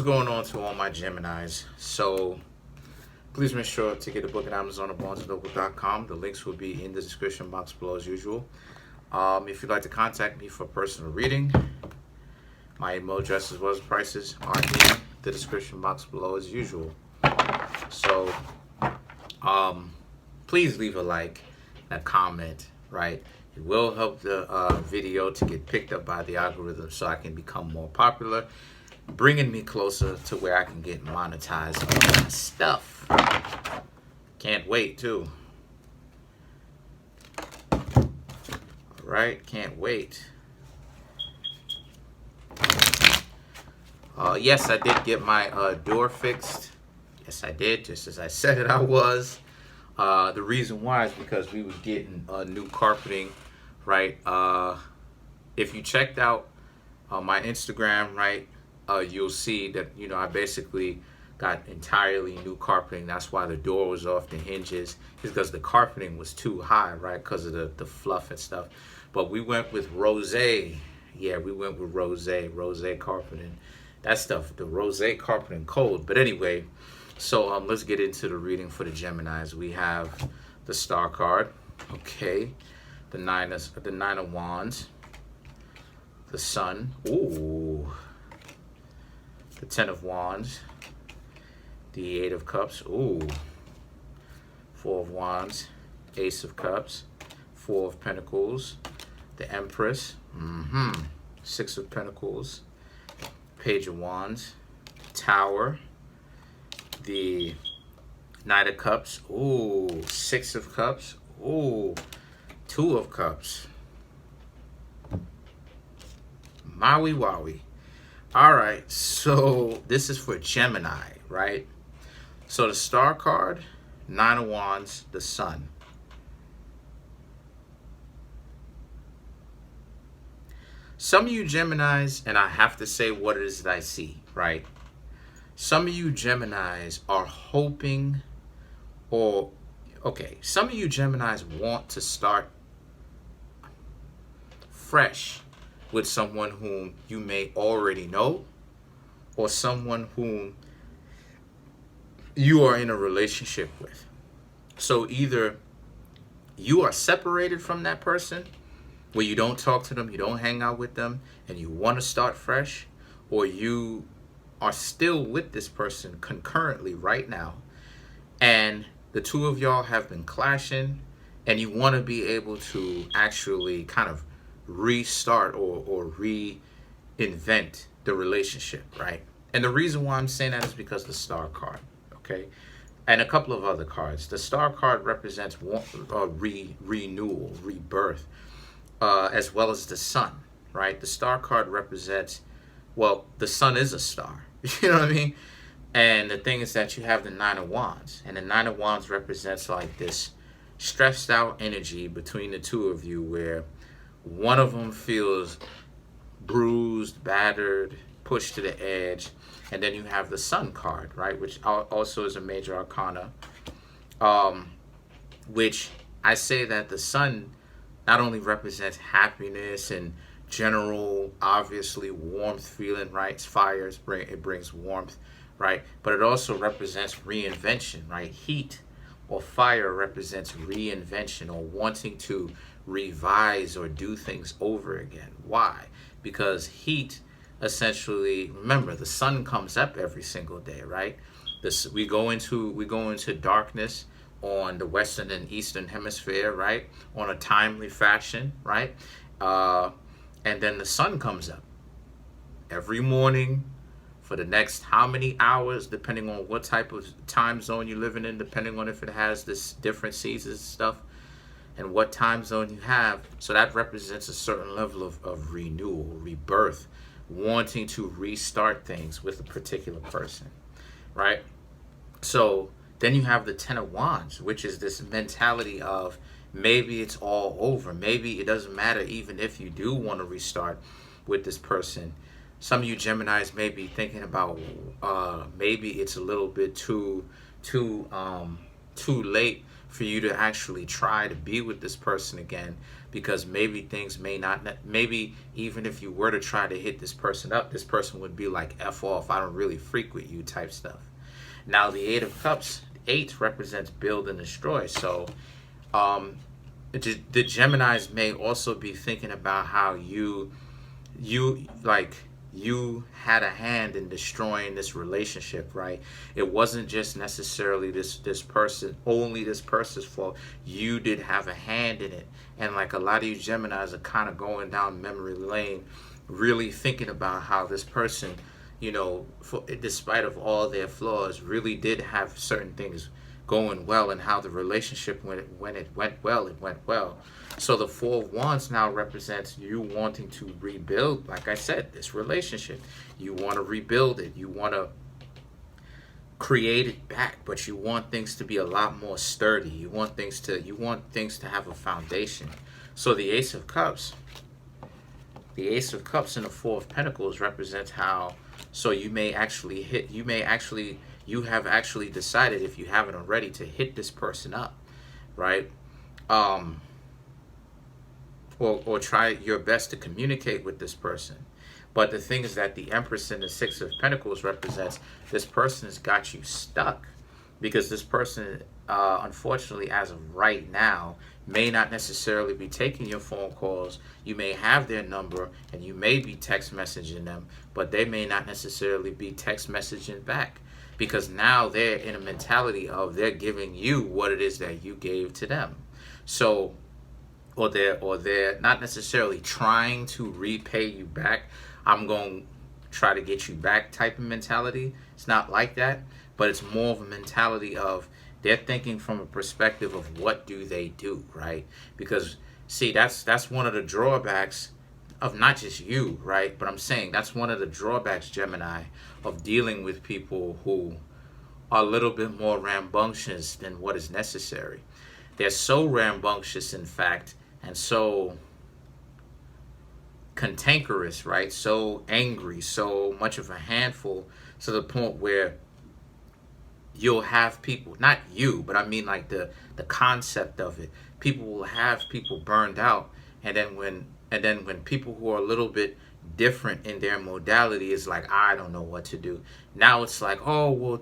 What's going on to all my Geminis? So please make sure to get the book at Amazon or BarnesandNoble.com. The links will be in the description box below as usual. If you'd like to contact me for a personal reading, my email address as well as prices are in the description box below as usual. So please leave a like, a comment, right? It will help the video to get picked up by the algorithm so I can become more popular, bringing me closer to where I can get monetized on my stuff. Can't wait too. All right, can't wait. Yes, I did get my door fixed. Yes, I did, just as I said it I was. The reason why is because we were getting new carpeting, right? If you checked out my Instagram, right, you'll see that, you know, I basically got entirely new carpeting. That's why the door was off the hinges. It's because the carpeting was too high, right, because of the fluff and stuff. But we went with rosé. Yeah, we went with rosé carpeting. That stuff, the rosé carpeting cold. But anyway, so let's get into the reading for the Geminis. We have the Star card, okay, the Nine of Wands, the Sun, ooh, the Ten of Wands, the Eight of Cups, ooh, Four of Wands, Ace of Cups, Four of Pentacles, the Empress, Six of Pentacles, Page of Wands, Tower, the Knight of Cups, ooh, Six of Cups, ooh, Two of Cups. Maui wowie. All right, so this is for Gemini, right? So the Star card, Nine of Wands, the Sun. Some of you Geminis, and I have to say what it is that I see, right? Some of you Geminis are hoping, some of you Geminis want to start fresh with someone whom you may already know, or someone whom you are in a relationship with. So either you are separated from that person, where you don't talk to them, you don't hang out with them, and you want to start fresh, or you are still with this person concurrently right now, and the two of y'all have been clashing, and you want to be able to actually kind of restart or reinvent the relationship, right? And the reason why I'm saying that is because the Star card, okay? And a couple of other cards. The Star card represents renewal, rebirth, as well as the Sun, right? The Star card represents, well, the Sun is a star, you know what I mean? And the thing is that you have the Nine of Wands, and the Nine of Wands represents like this stressed out energy between the two of you, where one of them feels bruised, battered, pushed to the edge. And then you have the Sun card, right, which also is a major arcana, which I say that the Sun not only represents happiness and general, obviously, warmth feeling, right? Fires it brings warmth, right? But it also represents reinvention, right? Heat or fire represents reinvention or wanting to revise or do things over again. Why? Because heat, essentially, remember, the sun comes up every single day, right? We go into darkness on the western and eastern hemisphere, right? On a timely fashion, right? And then the sun comes up every morning for the next how many hours, depending on what type of time zone you're living in, depending on if it has this different seasons and stuff, and what time zone you have. So that represents a certain level of renewal, rebirth, wanting to restart things with a particular person, right? So then you have the Ten of Wands, which is this mentality of maybe it's all over. Maybe it doesn't matter even if you do want to restart with this person. Some of you Geminis may be thinking about maybe it's a little bit too late for you to actually try to be with this person again, because maybe things may not, maybe even if you were to try to hit this person up, this person would be like, F off, I don't really freak with you type stuff. Now the Eight of Cups, 8 represents build and destroy. So the Geminis may also be thinking about how you had a hand in destroying this relationship, right? It wasn't just necessarily this person, only this person's fault. You did have a hand in it. And like a lot of you Geminis are kind of going down memory lane, really thinking about how this person, you know, despite of all their flaws, really did have certain things going well, and how the relationship, when it went well, it went well. So the Four of Wands now represents you wanting to rebuild, like I said, this relationship. You want to rebuild it. You want to create it back, but you want things to be a lot more sturdy. You want things to have a foundation. So the Ace of Cups and the Four of Pentacles represents how, so you have actually decided, if you haven't already, to hit this person up, right? Or try your best to communicate with this person. But the thing is that the Empress and the Six of Pentacles represents this person has got you stuck, because this person, unfortunately, as of right now, may not necessarily be taking your phone calls. You may have their number and you may be text messaging them, but they may not necessarily be text messaging back, because now they're in a mentality of they're giving you what it is that you gave to them. So, or they're not necessarily trying to repay you back. I'm going to try to get you back type of mentality. It's not like that, but it's more of a mentality of they're thinking from a perspective of what do they do, right? Because see, that's one of the drawbacks of not just you, right? But I'm saying that's one of the drawbacks, Gemini, of dealing with people who are a little bit more rambunctious than what is necessary. They're so rambunctious, in fact, and so cantankerous, right? So angry, so much of a handful, to the point where you'll have people, not you, but I mean like the concept of it. People will have people burned out, and then when people who are a little bit different in their modality is like, I don't know what to do. Now it's like, oh, well,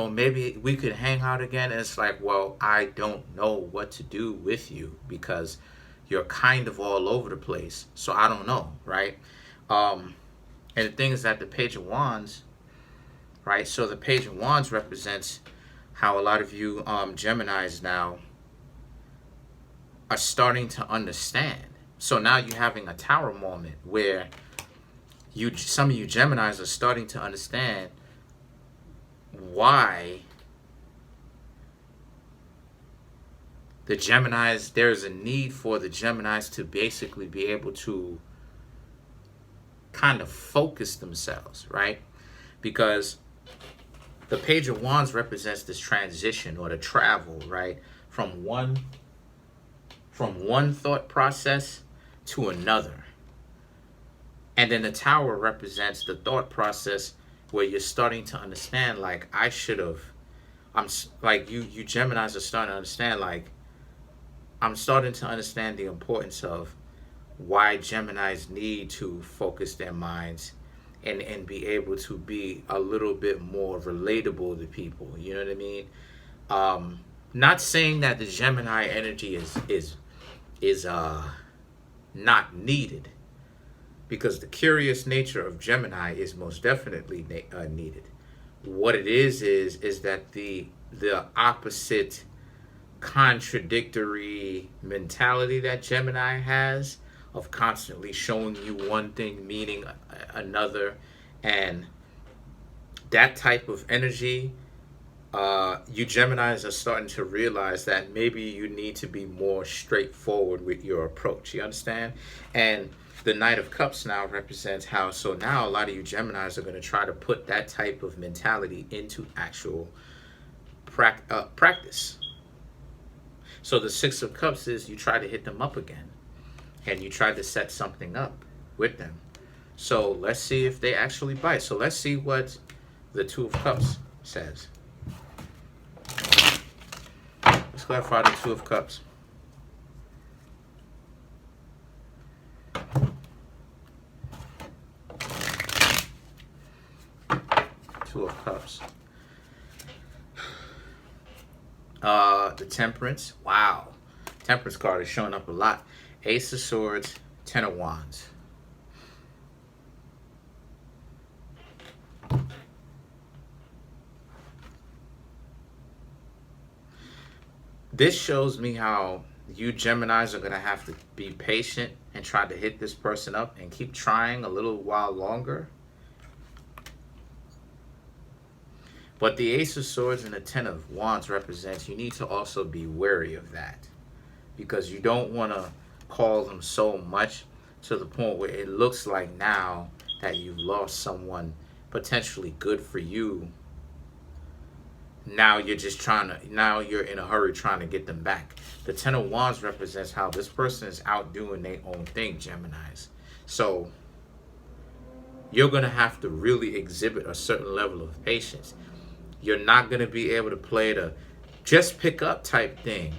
maybe we could hang out again. And it's like, well, I don't know what to do with you, because you're kind of all over the place. So I don't know, right? And the thing is that the Page of Wands, right? So the Page of Wands represents how a lot of you Geminis now are starting to understand. So now you're having a Tower moment where some of you Geminis are starting to understand why the Geminis, there's a need for the Geminis to basically be able to kind of focus themselves, right? Because the Page of Wands represents this transition or the travel, right? From one thought process to another. And then the Tower represents the thought process where you're starting to understand, like, you Geminis are starting to understand, like, I'm starting to understand the importance of why Geminis need to focus their minds and be able to be a little bit more relatable to people. You know what I mean? Not saying that the Gemini energy is not needed, because the curious nature of Gemini is most definitely needed. What it is that the opposite contradictory mentality that Gemini has, of constantly showing you one thing meaning another, and that type of energy, you Geminis are starting to realize that maybe you need to be more straightforward with your approach. You understand? And the Knight of Cups now represents how, so now a lot of you Geminis are going to try to put that type of mentality into actual practice. So the Six of Cups is you try to hit them up again, and you try to set something up with them. So let's see if they actually bite. So let's see what the Two of Cups says. Let's Let's clarify the Two of Cups. Two of Cups. The Temperance. Wow. Temperance card is showing up a lot. Ace of Swords, Ten of Wands. This shows me how you Geminis are going to have to be patient and try to hit this person up and keep trying a little while longer. But the Ace of Swords and the Ten of Wands represents you need to also be wary of that, because you don't want to call them so much to the point where it looks like now that you've lost someone potentially good for you. Now you're just now you're in a hurry trying to get them back. The Ten of Wands represents how this person is out doing their own thing, Geminis. So you're going to have to really exhibit a certain level of patience. You're not going to be able to play the just pick up type thing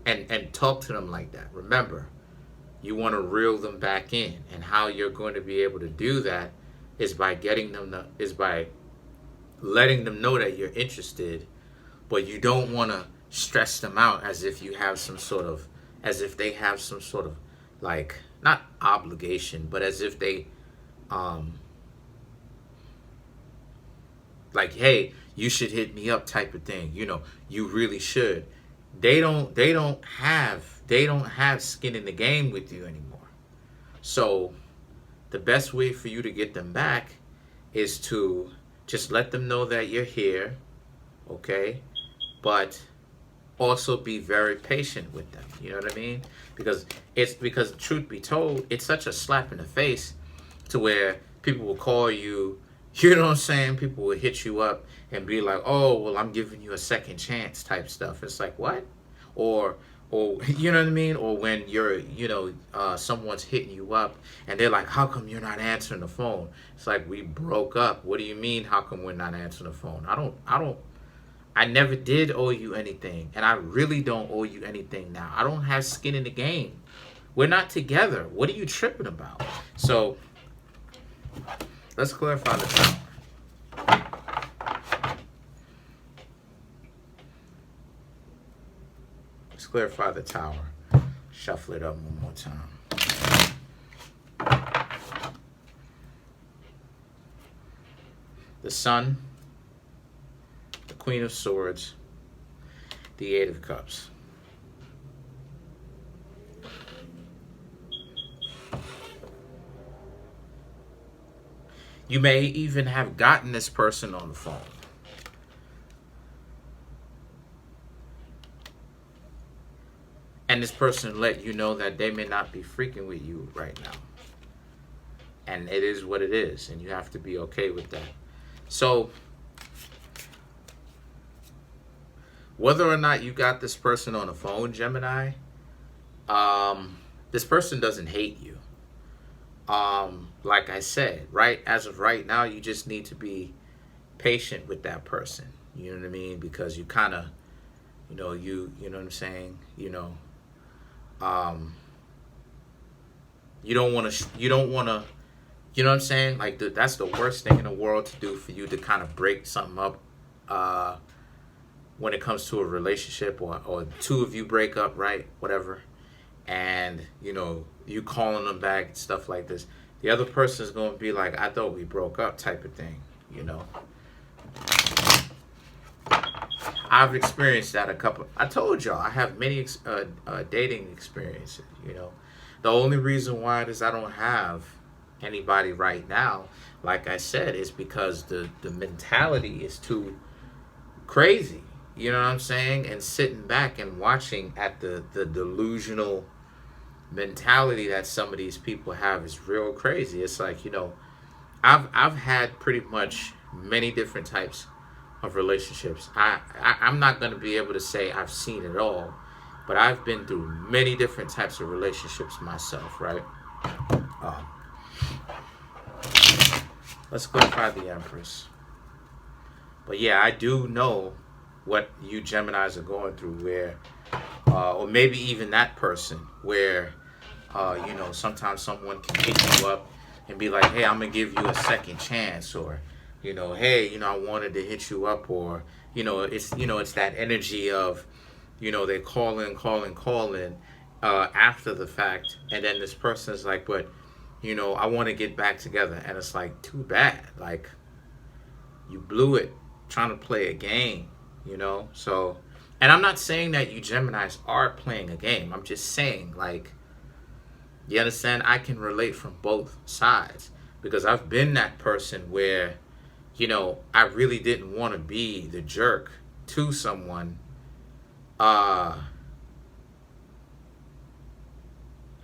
and talk to them like that. Remember, you want to reel them back in. And how you're going to be able to do that is by letting them know that you're interested, but you don't want to stress them out as if they have some sort of like, not obligation, but as if they like, hey, you should hit me up type of thing. You know, you really should. They don't have skin in the game with you anymore. So the best way for you to get them back is to just let them know that you're here, okay? But also be very patient with them. You know what I mean? Because truth be told, it's such a slap in the face to where people will call you, you know what I'm saying? People will hit you up and be like, oh, well, I'm giving you a second chance type stuff. It's like, what? Or you know what I mean? Or when you're, someone's hitting you up and they're like, how come you're not answering the phone? It's like, we broke up. What do you mean, how come we're not answering the phone? I never did owe you anything, and I really don't owe you anything now. I don't have skin in the game. We're not together. What are you tripping about? So let's clarify the Tower. Let's clarify the Tower. Shuffle it up one more time. The Sun, the Queen of Swords, the Eight of Cups. You may even have gotten this person on the phone. And this person let you know that they may not be freaking with you right now. And it is what it is. And you have to be okay with that. So whether or not you got this person on the phone, Gemini, this person doesn't hate you. Like I said, right, as of right now, you just need to be patient with that person. You know what I mean? Because you kind of, you know what I'm saying? You don't want to, you know what I'm saying? Like, that's the worst thing in the world to do, for you to kind of break something up, when it comes to a relationship, or two of you break up, right? Whatever. And, you calling them back and stuff like this. The other person is going to be like, I thought we broke up type of thing, I've experienced that I told y'all, I have many dating experiences, The only reason why it is I don't have anybody right now, like I said, is because the mentality is too crazy. You know what I'm saying? And sitting back and watching at the delusional mentality that some of these people have is real crazy. It's like, I've had pretty much many different types of relationships. I'm not going to be able to say I've seen it all, but I've been through many different types of relationships myself, right? Let's clarify the Empress. But yeah, I do know what you Geminis are going through, where or maybe even that person where you know, sometimes someone can hit you up and be like, hey, I'm gonna give you a second chance, or you know, hey, you know, I wanted to hit you up, or you know, it's that energy of, you know, they calling after the fact, and then this person is like, but you know, I want to get back together, and it's like, too bad, like you blew it trying to play a game, you know. So, and I'm not saying that you Geminis are playing a game. I'm just saying, like, you understand? I can relate from both sides because I've been that person where, you know, I really didn't want to be the jerk to someone, uh,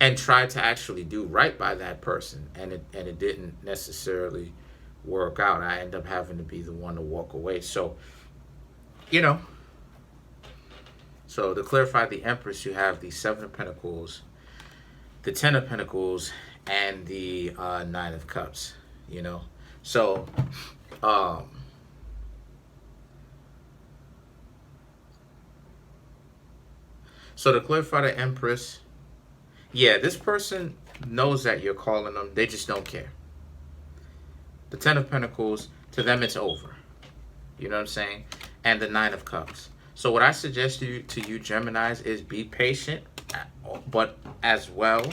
and tried to actually do right by that person, and it didn't necessarily work out. I end up having to be the one to walk away. So, you know, so to clarify the Empress, you have the Seven of Pentacles, the Ten of Pentacles, and the Nine of Cups. You know, so um, so to clarify the Empress, yeah, this person knows that you're calling them. They just don't care. The Ten of Pentacles, to them, it's over. You know what I'm saying? And the Nine of Cups. So what I suggest to you Geminis is be patient, but as well,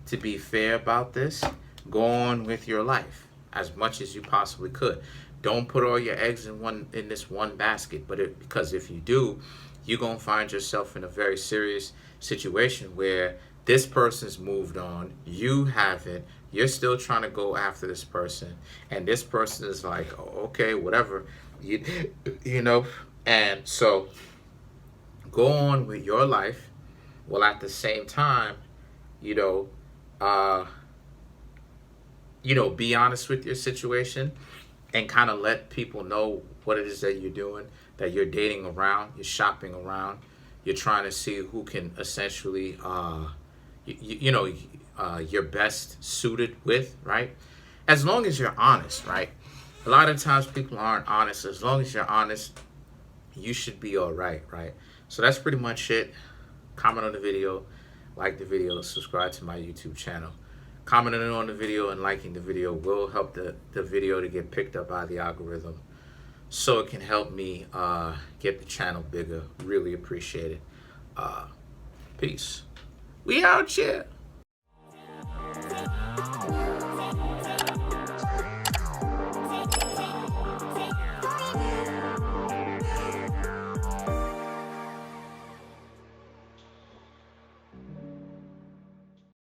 to be fair about this, go on with your life as much as you possibly could. Don't put all your eggs in this one basket, because if you do, you're gonna find yourself in a very serious situation where this person's moved on, you haven't, you're still trying to go after this person, and this person is like, oh, okay, whatever, you know. And so go on with your life, while at the same time, you know, be honest with your situation, and kind of let people know what it is that you're doing, that you're dating around, you're shopping around, you're trying to see who can essentially, you're best suited with, right? As long as you're honest, right? A lot of times people aren't honest. As long as you're honest, you should be all right, right? So that's pretty much it. Comment on the video, like the video, subscribe to my YouTube channel. Commenting on the video and liking the video will help the video to get picked up by the algorithm, so it can help me get the channel bigger. Really appreciate it. Peace. We out here.